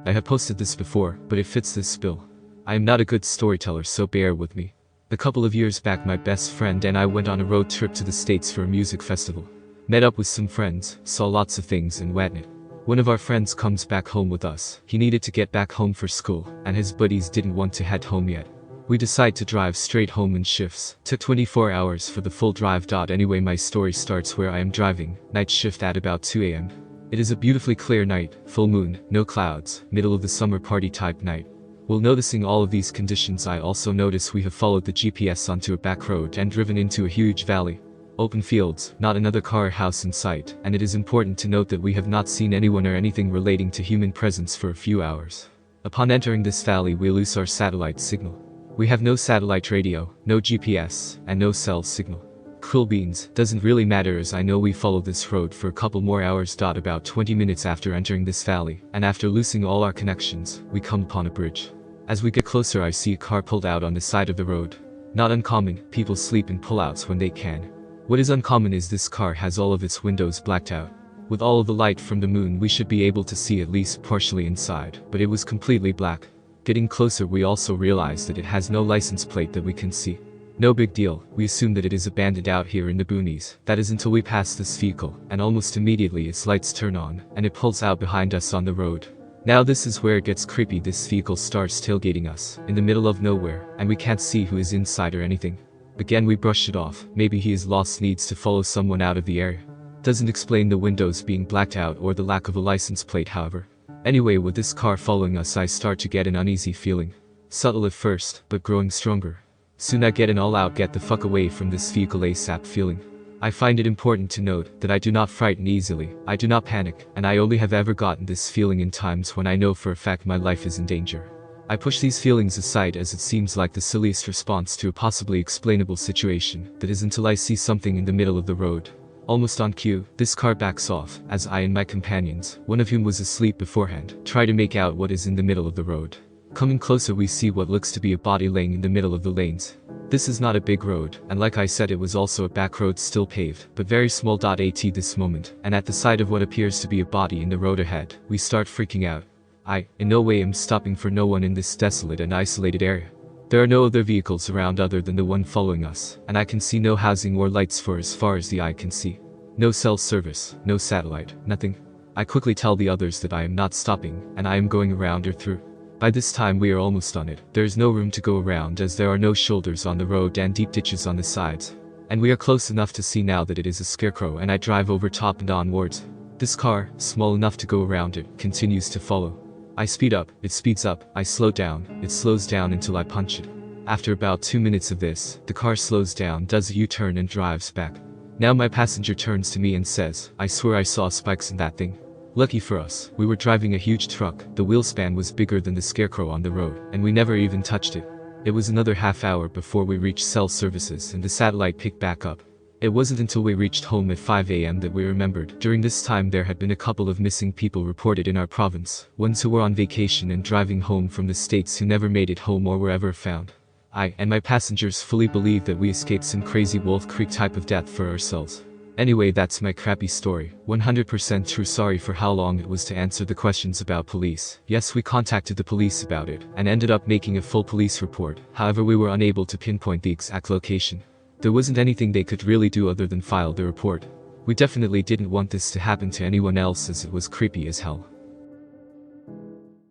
I have posted this before, but it fits this bill. I am not a good storyteller, so bear with me. A couple of years back, my best friend and I went on a road trip to the States for a music festival. Met up with some friends, saw lots of things and whatnot. One of our friends comes back home with us. He needed to get back home for school, and his buddies didn't want to head home yet. We decide to drive straight home in shifts. Took 24 hours for the full drive. Anyway, my story starts where I am driving, night shift at about 2 AM. It is a beautifully clear night, full moon, no clouds, middle of the summer party type night. While noticing all of these conditions, I also notice we have followed the GPS onto a back road and driven into a huge valley. Open fields, not another car or house in sight, and it is important to note that we have not seen anyone or anything relating to human presence for a few hours. Upon entering this valley, we lose our satellite signal. We have no satellite radio, no GPS, and no cell signal. Cool beans, doesn't really matter as I know we followed this road for a couple more hours. About 20 minutes after entering this valley, and after losing all our connections, we come upon a bridge. As we get closer, I see a car pulled out on the side of the road. Not uncommon, people sleep in pullouts when they can. What is uncommon is this car has all of its windows blacked out. With all of the light from the moon, we should be able to see at least partially inside, but it was completely black. Getting closer, we also realize that it has no license plate that we can see. No big deal, we assume that it is abandoned out here in the boonies. That is until we pass this vehicle, and almost immediately its lights turn on, and it pulls out behind us on the road. Now this is where it gets creepy. This vehicle starts tailgating us, in the middle of nowhere, and we can't see who is inside or anything. Again, we brush it off. Maybe he is lost, needs to follow someone out of the area. Doesn't explain the windows being blacked out or the lack of a license plate, however. Anyway, with this car following us, I start to get an uneasy feeling. Subtle at first, but growing stronger. Soon I get an all-out get the fuck away from this vehicle ASAP feeling. I find it important to note that I do not frighten easily, I do not panic, and I only have ever gotten this feeling in times when I know for a fact my life is in danger. I push these feelings aside as it seems like the silliest response to a possibly explainable situation, that is until I see something in the middle of the road. Almost on cue, this car backs off, as I and my companions, one of whom was asleep beforehand, try to make out what is in the middle of the road. Coming closer, we see what looks to be a body laying in the middle of the lanes. This is not a big road, and like I said, it was also a back road still paved, but very small. At this moment, and at the sight of what appears to be a body in the road ahead, we start freaking out. I, in no way, am stopping for no one in this desolate and isolated area. There are no other vehicles around other than the one following us, and I can see no housing or lights for as far as the eye can see. No cell service, no satellite, nothing. I quickly tell the others that I am not stopping, and I am going around or through. By this time we are almost on it. There is no room to go around as there are no shoulders on the road and deep ditches on the sides. And we are close enough to see now that it is a scarecrow, and I drive over top and onwards. This car, small enough to go around it, continues to follow. I speed up, it speeds up, I slow down, it slows down until I punch it. After about 2 minutes of this, the car slows down, does a U-turn and drives back. Now my passenger turns to me and says, "I swear I saw spikes in that thing." Lucky for us, we were driving a huge truck. The wheel span was bigger than the scarecrow on the road, and we never even touched it. It was another half hour before we reached cell services and the satellite picked back up. It wasn't until we reached home at 5 AM that we remembered. During this time there had been a couple of missing people reported in our province, ones who were on vacation and driving home from the States who never made it home or were ever found. I and my passengers fully believe that we escaped some crazy Wolf Creek type of death for ourselves. Anyway, that's my crappy story. 100% true. Sorry for how long it was to answer the questions about police. Yes, we contacted the police about it, and ended up making a full police report. However, we were unable to pinpoint the exact location. There wasn't anything they could really do other than file the report. We definitely didn't want this to happen to anyone else as it was creepy as hell.